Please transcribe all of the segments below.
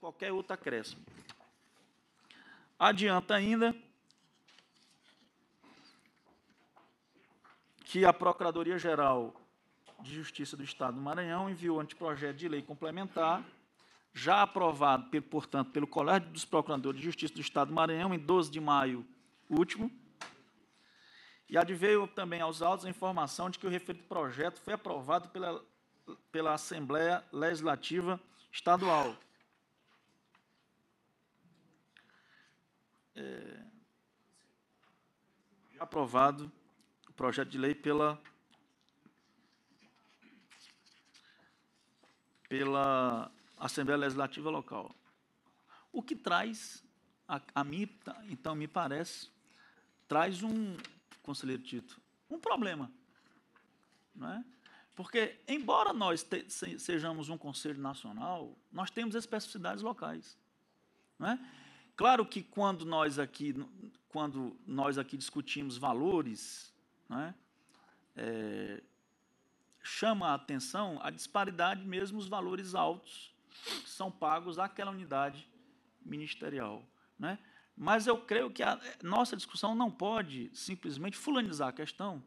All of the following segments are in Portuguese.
qualquer outro acréscimo. Adianta ainda que a Procuradoria-Geral de Justiça do Estado do Maranhão enviou o anteprojeto de lei complementar, já aprovado, portanto, pelo Colégio dos Procuradores de Justiça do Estado do Maranhão, em 12 de maio último, e adveio também aos autos a informação de que o referido projeto foi aprovado pela Assembleia Legislativa Estadual. Aprovado o projeto de lei pela Assembleia Legislativa Local. O que traz, a mim, então, me parece, traz conselheiro Tito, um problema, não é? Porque, embora nós sejamos um Conselho Nacional, nós temos especificidades locais, não é? Claro que quando nós aqui discutimos valores, não é? Chama a atenção a disparidade mesmo, os valores altos que são pagos àquela unidade ministerial, né? Mas eu creio que a nossa discussão não pode simplesmente fulanizar a questão,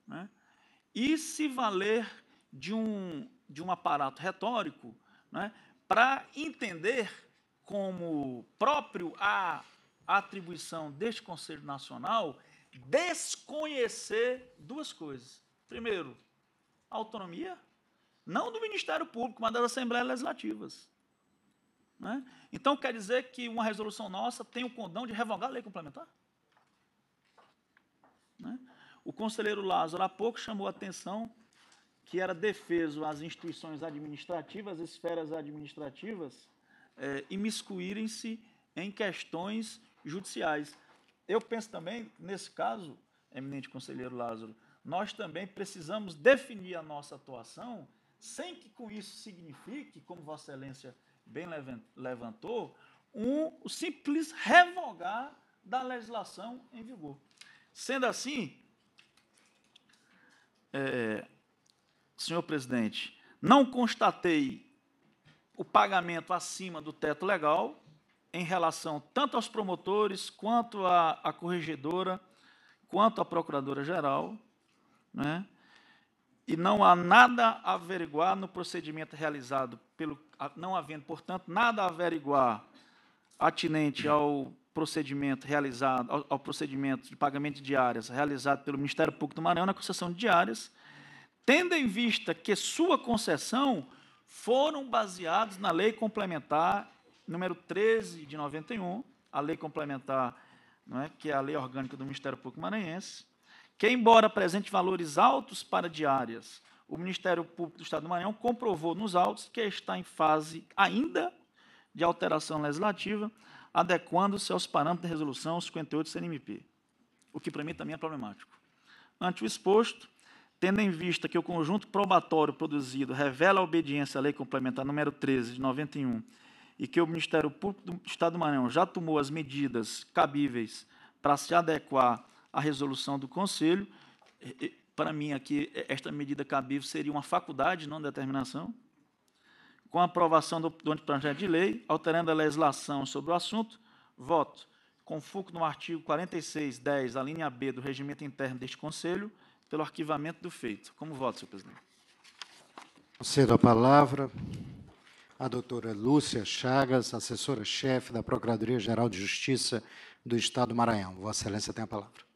né, e se valer de um aparato retórico, né, para entender como próprio a atribuição deste Conselho Nacional desconhecer duas coisas. Primeiro, autonomia, não do Ministério Público, mas das Assembleias Legislativas, né? Então, quer dizer que uma resolução nossa tem o condão de revogar a lei complementar? Né? O conselheiro Lázaro, há pouco, chamou a atenção que era defeso às instituições administrativas, às esferas administrativas, imiscuírem-se em questões judiciais. Eu penso também, nesse caso, eminente conselheiro Lázaro, nós também precisamos definir a nossa atuação sem que com isso signifique, como Vossa Excelência bem levantou, o simples revogar da legislação em vigor. Sendo assim, senhor presidente, não constatei o pagamento acima do teto legal em relação tanto aos promotores, quanto à corregedora, quanto à procuradora-geral, né? E não há nada a averiguar no procedimento realizado não havendo, portanto, nada a averiguar atinente ao procedimento realizado, ao procedimento de pagamento de diárias realizado pelo Ministério Público do Maranhão na concessão de diárias, tendo em vista que sua concessão foram baseados na Lei Complementar número 13 de 91, a Lei Complementar, não é, que é a Lei Orgânica do Ministério Público Maranhense, que, embora apresente valores altos para diárias, o Ministério Público do Estado do Maranhão comprovou nos autos que está em fase ainda de alteração legislativa, adequando-se aos parâmetros da Resolução 58 do CNMP, o que para mim também é problemático. Ante o exposto, tendo em vista que o conjunto probatório produzido revela a obediência à Lei Complementar número 13 de 91 e que o Ministério Público do Estado do Maranhão já tomou as medidas cabíveis para se adequar à resolução do Conselho, para mim, aqui, esta medida cabível seria uma faculdade, não determinação, com a aprovação do anteprojeto de lei, alterando a legislação sobre o assunto, voto com fulcro no artigo 46.10, a linha B do regimento interno deste Conselho, pelo arquivamento do feito. Como voto, senhor presidente? Concedo a palavra à doutora Lúcia Chagas, assessora-chefe da Procuradoria-Geral de Justiça do Estado do Maranhão. Vossa Excelência tem a palavra.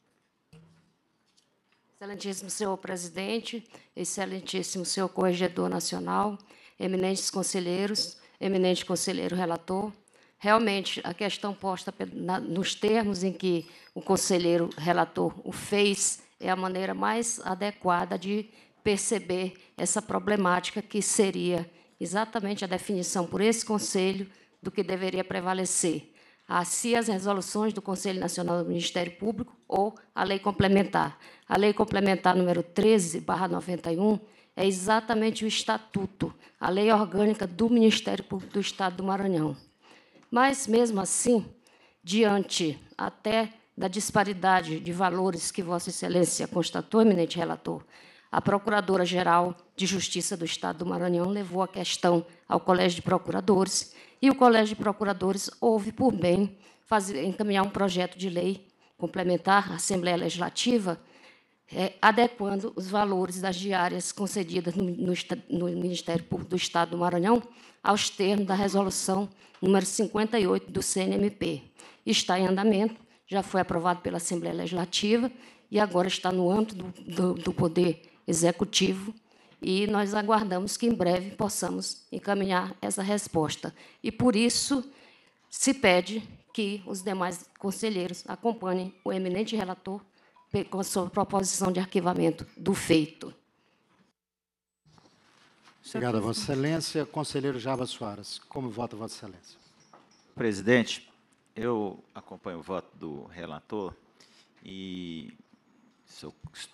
Excelentíssimo senhor presidente, excelentíssimo senhor corregedor nacional, eminentes conselheiros, eminente conselheiro relator, realmente a questão posta nos termos em que o conselheiro relator o fez é a maneira mais adequada de perceber essa problemática, que seria exatamente a definição por esse conselho do que deveria prevalecer, se as resoluções do Conselho Nacional do Ministério Público ou a lei complementar. A lei complementar número 13/91 é exatamente o estatuto, a lei orgânica do Ministério Público do Estado do Maranhão. Mas, mesmo assim, diante até da disparidade de valores que Vossa Excelência constatou, eminente relator, a Procuradora-Geral de Justiça do Estado do Maranhão levou a questão ao Colégio de Procuradores, e o Colégio de Procuradores houve por bem encaminhar um projeto de lei complementar à Assembleia Legislativa, adequando os valores das diárias concedidas no Ministério Público do Estado do Maranhão aos termos da resolução número 58 do CNMP. Está em andamento, já foi aprovado pela Assembleia Legislativa e agora está no âmbito do Poder Executivo, e nós aguardamos que, em breve, possamos encaminhar essa resposta. E, por isso, se pede que os demais conselheiros acompanhem o eminente relator com a sua proposição de arquivamento do feito. Obrigado, Vossa Excelência. Conselheiro Jarbas Soares, como vota Vossa Excelência? Presidente, eu acompanho o voto do relator e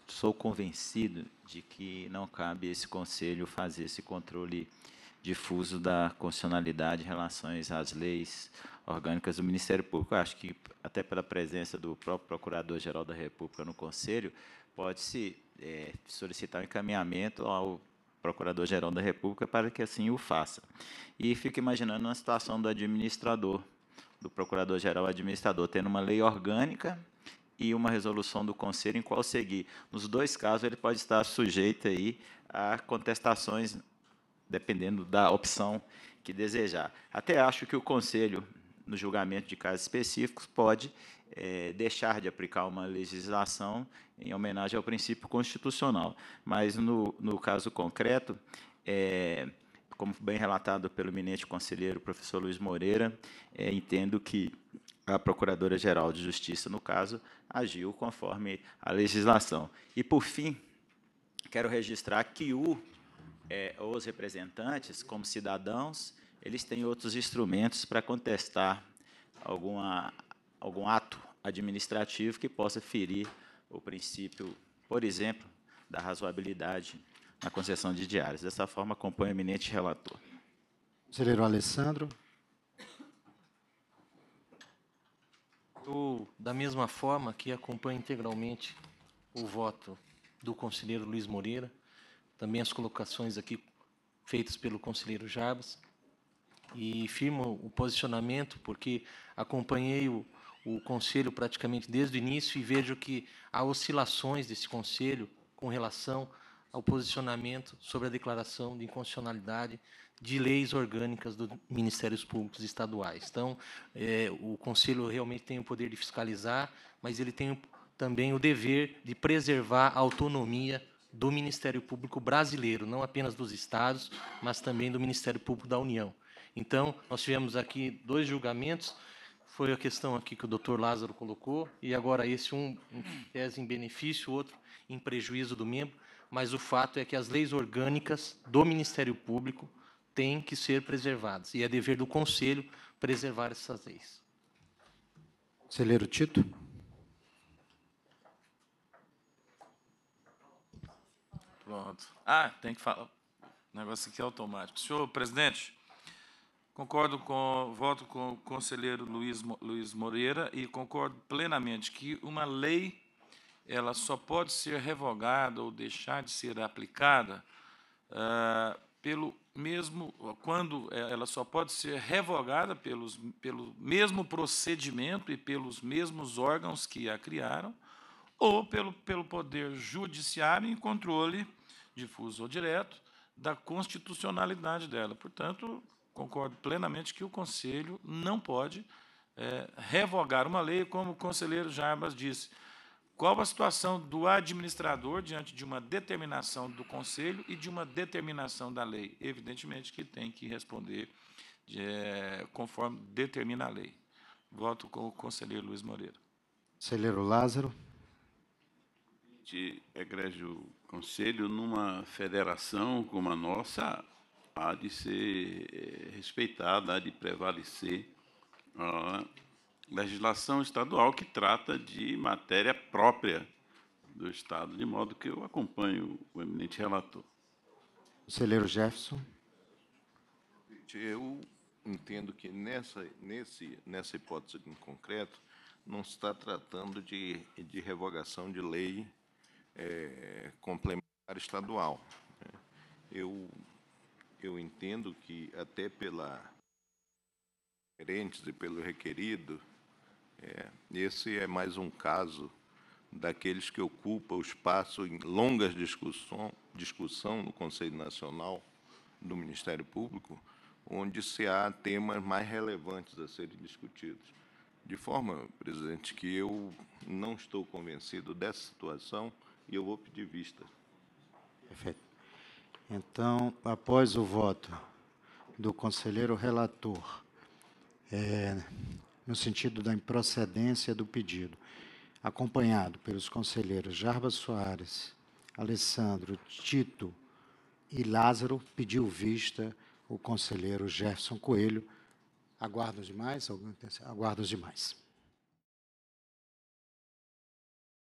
sou convencido de que não cabe esse Conselho fazer esse controle difuso da constitucionalidade em relação às leis orgânicas do Ministério Público. Eu acho que, até pela presença do próprio Procurador-Geral da República no Conselho, pode-se solicitar um encaminhamento ao Procurador-Geral da República para que assim o faça. E fico imaginando uma situação do administrador, do Procurador-Geral administrador, tendo uma lei orgânica e uma resolução do Conselho em qual seguir. Nos dois casos, ele pode estar sujeito aí a contestações, dependendo da opção que desejar. Até acho que o Conselho, no julgamento de casos específicos, pode deixar de aplicar uma legislação em homenagem ao princípio constitucional. Mas, no caso concreto, como bem relatado pelo eminente conselheiro professor Luiz Moreira, entendo que a Procuradora-Geral de Justiça, no caso, agiu conforme a legislação. E, por fim, quero registrar que os representantes, como cidadãos, eles têm outros instrumentos para contestar algum ato administrativo que possa ferir o princípio, por exemplo, da razoabilidade na concessão de diárias. Dessa forma, acompanho o eminente relator. Conselheiro Alessandro. Eu, da mesma forma que acompanho integralmente o voto do conselheiro Luiz Moreira, também as colocações aqui feitas pelo conselheiro Jarbas, e firmo o posicionamento, porque acompanhei o Conselho praticamente desde o início e vejo que há oscilações desse Conselho com relação ao posicionamento sobre a declaração de inconstitucionalidade de leis orgânicas dos Ministérios Públicos Estaduais. Então, o Conselho realmente tem o poder de fiscalizar, mas ele tem também o dever de preservar a autonomia do Ministério Público brasileiro, não apenas dos estados, mas também do Ministério Público da União. Então, nós tivemos aqui 2 julgamentos, foi a questão aqui que o doutor Lázaro colocou, e agora esse um em tese em benefício, outro em prejuízo do membro, mas o fato é que as leis orgânicas do Ministério Público têm que ser preservadas, e é dever do Conselho preservar essas leis. Conselheiro Tito. Pronto. Tem que falar. O negócio aqui é automático. Senhor presidente, voto com o conselheiro Luiz Moreira e concordo plenamente que uma lei ela só pode ser revogada ou deixar de ser aplicada quando ela só pode ser revogada pelo mesmo procedimento e pelos mesmos órgãos que a criaram, ou pelo Poder Judiciário em controle difuso ou direto da constitucionalidade dela. Portanto, concordo plenamente que o Conselho não pode revogar uma lei, como o conselheiro Jarbas disse. Qual a situação do administrador diante de uma determinação do Conselho e de uma determinação da lei? Evidentemente que tem que responder conforme determina a lei. Voto com o conselheiro Luiz Moreira. Conselheiro Lázaro. Egrégio Conselho, numa federação como a nossa, há de ser respeitada, há de prevalecer a legislação estadual que trata de matéria própria do Estado, de modo que eu acompanho o eminente relator. Conselheiro Jefferson. Eu entendo que nessa hipótese em concreto não se está tratando de revogação de lei complementar área estadual. Eu entendo que, até pela referentes e pelo requerido, esse é mais um caso daqueles que ocupam o espaço em longas discussão no Conselho Nacional do Ministério Público, onde se há temas mais relevantes a serem discutidos. De forma, presidente, que eu não estou convencido dessa situação e eu vou pedir vista. Perfeito. Então, após o voto do conselheiro relator, no sentido da improcedência do pedido, acompanhado pelos conselheiros Jarbas Soares, Alessandro, Tito e Lázaro, pediu vista o conselheiro Jefferson Coelho. Aguardo os demais? Aguardo os demais.